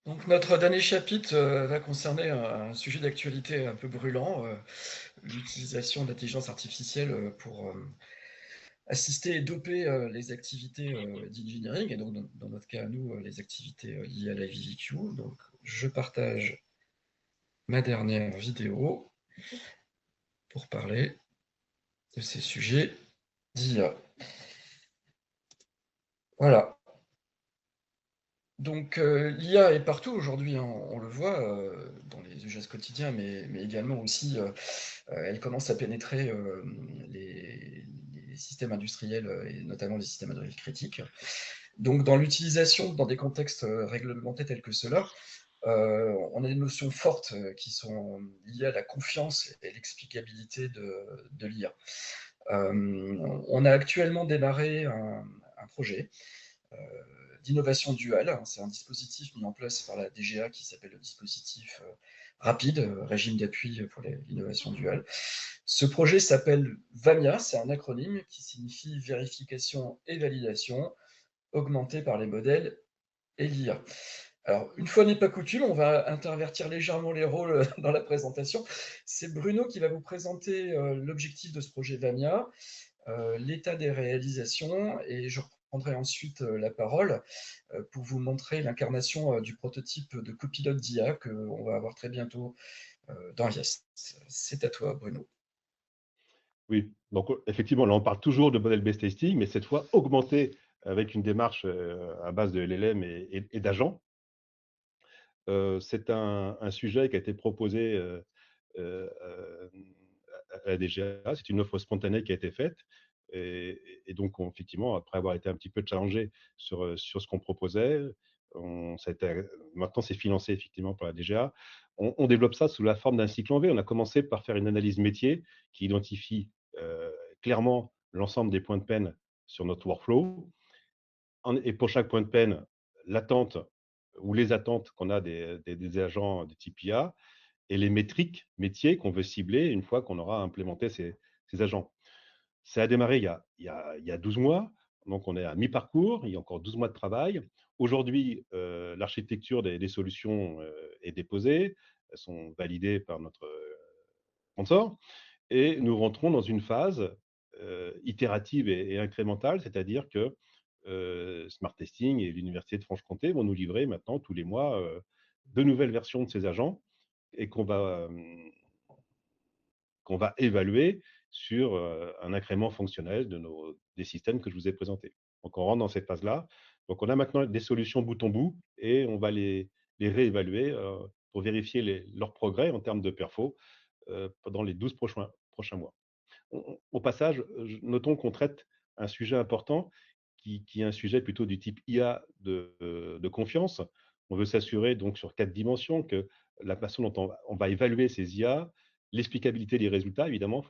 Donc notre dernier chapitre va concerner un sujet d'actualité un peu brûlant, l'utilisation d'intelligence artificielle pour assister et doper les activités d'engineering, et donc dans notre cas à nous, les activités liées à la VVQ. Donc je partage ma dernière vidéo pour parler de ces sujets d'IA. Voilà. Donc l'IA est partout aujourd'hui, hein, on le voit dans les usages quotidiens, mais également aussi elle commence à pénétrer les systèmes industriels et notamment les systèmes industriels critiques. Donc dans l'utilisation dans des contextes réglementés tels que ceux-là, on a des notions fortes qui sont liées à la confiance et l'explicabilité de l'IA. On a actuellement démarré un projet euh, d'innovation duale. Hein. C'est un dispositif mis en place par la DGA qui s'appelle le dispositif rapide, régime d'appui pour l'innovation duale. Ce projet s'appelle VAMIA, c'est un acronyme qui signifie vérification et validation augmentée par les modèles et l'IA. Alors, une fois n'est pas coutume, on va intervertir légèrement les rôles dans la présentation. C'est Bruno qui va vous présenter l'objectif de ce projet VAMIA, l'état des réalisations, et je reprendrai ensuite la parole pour vous montrer l'incarnation du prototype de copilote d'IA qu'on va avoir très bientôt dans Lias. C'est à toi, Bruno. Oui, donc effectivement, là on parle toujours de model-based testing, mais cette fois augmenté avec une démarche à base de LLM et d'agents. C'est un sujet qui a été proposé euh, euh, à la DGA. C'est une offre spontanée qui a été faite. Et donc, effectivement, après avoir été un petit peu challengé sur ce qu'on proposait, maintenant c'est financé effectivement par la DGA. On développe ça sous la forme d'un cycle en V. On a commencé par faire une analyse métier qui identifie clairement l'ensemble des points de peine sur notre workflow. Et pour chaque point de peine, l'attente ou les attentes qu'on a des agents de type IA et les métriques métiers qu'on veut cibler une fois qu'on aura implémenté ces agents. Ça a démarré il y a 12 mois, donc on est à mi-parcours, il y a encore 12 mois de travail. Aujourd'hui, l'architecture des solutions est déposée, elles sont validées par notre sponsor, et nous rentrons dans une phase itérative et incrémentale, c'est-à-dire que Smart Testing et l'Université de Franche-Comté vont nous livrer maintenant tous les mois de nouvelles versions de ces agents et qu'on va évaluer sur un incrément fonctionnel des systèmes que je vous ai présentés. Donc, on rentre dans cette phase-là. Donc, on a maintenant des solutions bout en bout et on va les réévaluer pour vérifier leur progrès en termes de perfo pendant les 12 prochains mois. Au passage, notons qu'on traite un sujet important qui est un sujet plutôt du type IA de confiance. On veut s'assurer donc sur 4 dimensions que la façon dont on va évaluer ces IA, l'explicabilité des résultats, évidemment,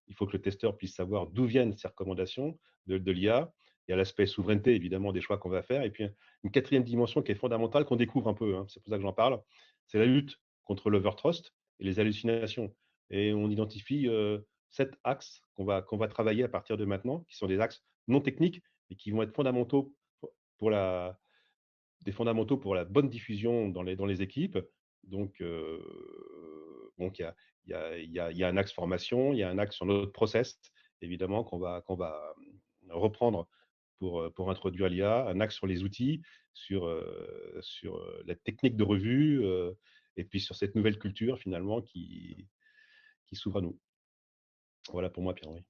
il faut que le testeur puisse savoir d'où viennent ces recommandations de l'IA. Il y a l'aspect souveraineté, évidemment, des choix qu'on va faire. Et puis, une quatrième dimension qui est fondamentale, qu'on découvre un peu, hein, c'est pour ça que j'en parle, c'est la lutte contre l'overtrust et les hallucinations. Et on identifie 7 axes qu'on va travailler à partir de maintenant, qui sont des axes non techniques et qui vont être pour la, des fondamentaux pour la bonne diffusion dans les équipes. Donc, il y a un axe formation, il y a un axe sur notre process, évidemment, qu'on va reprendre pour introduire l'IA, un axe sur les outils, sur la technique de revue, et puis sur cette nouvelle culture, finalement, qui s'ouvre à nous. Voilà pour moi, Pierre-Henri.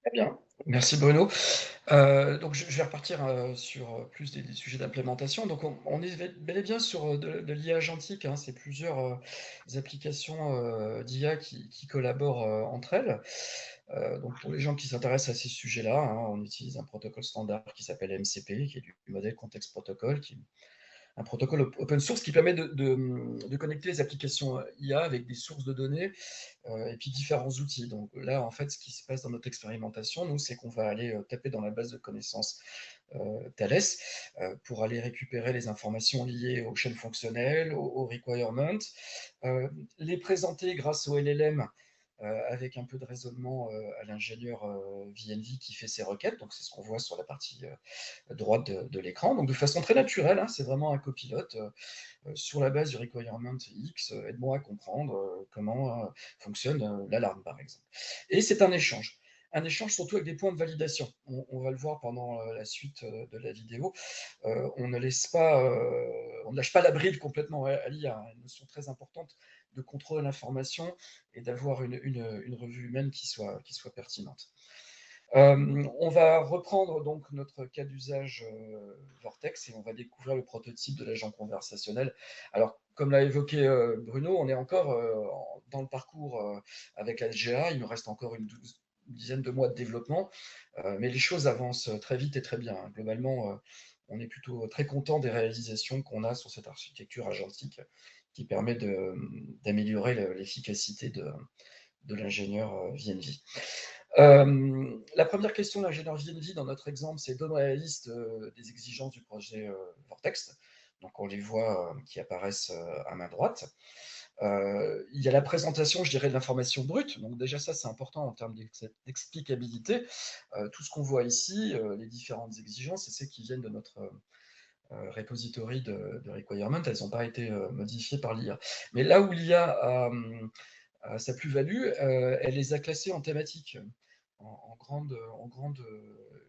Très bien. Merci Bruno. Donc je vais repartir sur plus des sujets d'implémentation. Donc on est bel et bien sur de l'IA agentique, hein. C'est plusieurs applications d'IA qui collaborent entre elles. Donc pour les gens qui s'intéressent à ces sujets-là, hein, on utilise un protocole standard qui s'appelle MCP, qui est du modèle Context Protocol, qui un protocole open source qui permet de connecter les applications IA avec des sources de données et puis différents outils. Donc là, en fait, ce qui se passe dans notre expérimentation, nous, c'est qu'on va aller taper dans la base de connaissances Thales pour aller récupérer les informations liées aux chaînes fonctionnelles, aux requirements, les présenter grâce au LLM avec un peu de raisonnement à l'ingénieur VNV qui fait ses requêtes. Donc, c'est ce qu'on voit sur la partie droite de l'écran. Donc, de façon très naturelle, hein, c'est vraiment un copilote. Sur la base du requirement X, aide-moi à comprendre comment fonctionne l'alarme, par exemple. Et c'est un échange. Un échange surtout avec des points de validation. On va le voir pendant la suite de la vidéo. On ne lâche pas la bride complètement à l'IA. Une notion très importante de contrôler l'information et d'avoir une revue humaine qui soit pertinente. On va reprendre donc notre cas d'usage Vortex et on va découvrir le prototype de l'agent conversationnel. Alors, comme l'a évoqué Bruno, on est encore dans le parcours avec la SGA. Il nous reste encore une dizaine de mois de développement, mais les choses avancent très vite et très bien. Globalement, on est plutôt très content des réalisations qu'on a sur cette architecture agentique qui permet d'améliorer l'efficacité de l'ingénieur VNV. La première question de l'ingénieur VNV dans notre exemple, c'est donner la liste des exigences du projet Vortex. Donc on les voit qui apparaissent à main droite. Il y a la présentation, je dirais, de l'information brute. Donc déjà ça, c'est important en termes d'explicabilité. Tout ce qu'on voit ici, les différentes exigences, c'est celles qui viennent de notre repository de requirement. Elles n'ont pas été modifiées par l'IA. Mais là où l'IA a sa plus-value, elle les a classées en thématiques, en grande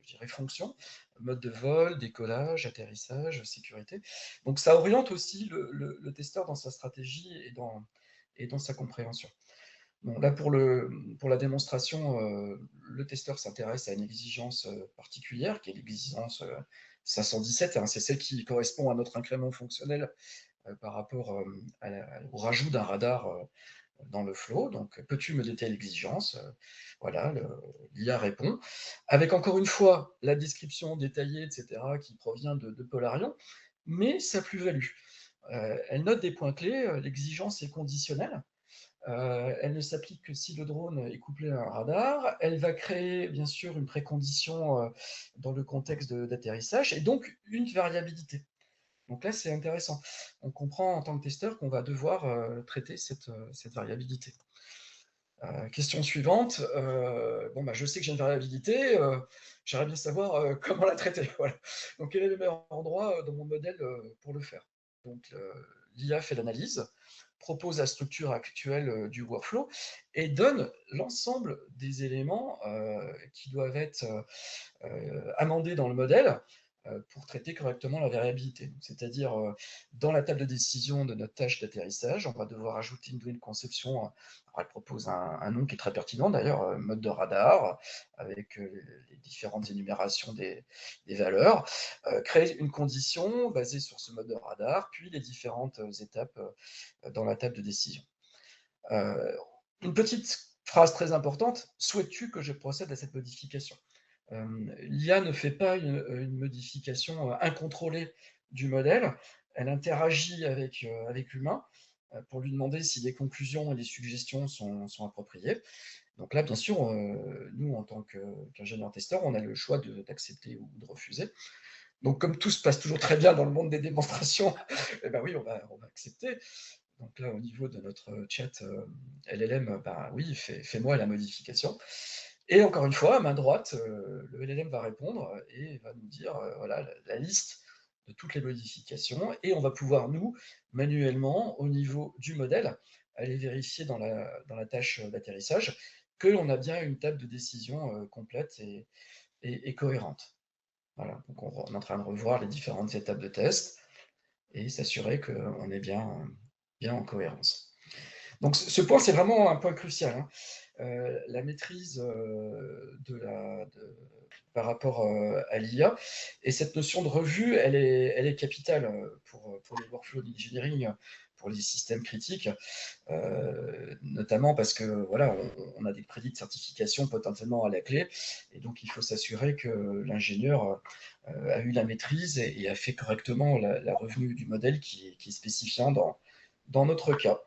je dirais, fonction, mode de vol, décollage, atterrissage, sécurité. Donc ça oriente aussi le testeur dans sa stratégie et dans sa compréhension. Bon, là, pour la démonstration, le testeur s'intéresse à une exigence particulière, qui est l'exigence 517, hein, c'est celle qui correspond à notre incrément fonctionnel par rapport au rajout d'un radar dans le flow. Donc, peux-tu me détailler l'exigence? Voilà, l'IA répond. Avec encore une fois la description détaillée, etc., qui provient de Polarion, mais sa plus-value. Elle note des points clés. L'exigence est conditionnelle. Elle ne s'applique que si le drone est couplé à un radar. Elle va créer, bien sûr, une précondition dans le contexte d'atterrissage et donc une variabilité. Donc là, c'est intéressant. On comprend en tant que testeur qu'on va devoir traiter cette variabilité. Question suivante. Je sais que j'ai une variabilité. J'aimerais bien savoir comment la traiter. Voilà. Donc, quel est le meilleur endroit dans mon modèle pour le faire? Donc, l'IA fait l'analyse, propose la structure actuelle du workflow et donne l'ensemble des éléments qui doivent être amendés dans le modèle pour traiter correctement la variabilité. C'est-à-dire, dans la table de décision de notre tâche d'atterrissage, on va devoir ajouter une donnée de conception. Alors, elle propose un nom qui est très pertinent d'ailleurs, mode de radar, avec les différentes énumérations des valeurs, créer une condition basée sur ce mode de radar, puis les différentes étapes dans la table de décision. Une petite phrase très importante, souhaites-tu que je procède à cette modification? L'IA ne fait pas une modification incontrôlée du modèle, elle interagit avec l'humain pour lui demander si les conclusions et les suggestions sont appropriées. Donc là, bien sûr, nous, en tant qu'ingénieur testeur, on a le choix d'accepter ou de refuser. Donc comme tout se passe toujours très bien dans le monde des démonstrations, eh ben oui, on va accepter. Donc là, au niveau de notre chat LLM, oui, fais-moi la modification. Et encore une fois, à main droite, le LLM va répondre et va nous dire voilà, la liste de toutes les modifications. Et on va pouvoir, nous, manuellement, au niveau du modèle, aller vérifier dans la tâche d'atterrissage que l'on a bien une table de décision complète et cohérente. Voilà, donc on est en train de revoir les différentes étapes de test et s'assurer qu'on est bien en cohérence. Donc ce point, c'est vraiment un point crucial. Hein. La maîtrise par rapport à l'IA. Et cette notion de revue, elle est capitale pour les workflows d'engineering, pour les systèmes critiques, notamment parce que voilà, on a des crédits de certification potentiellement à la clé, et donc il faut s'assurer que l'ingénieur a eu la maîtrise et a fait correctement la revue du modèle qui est spécifiant dans notre cas.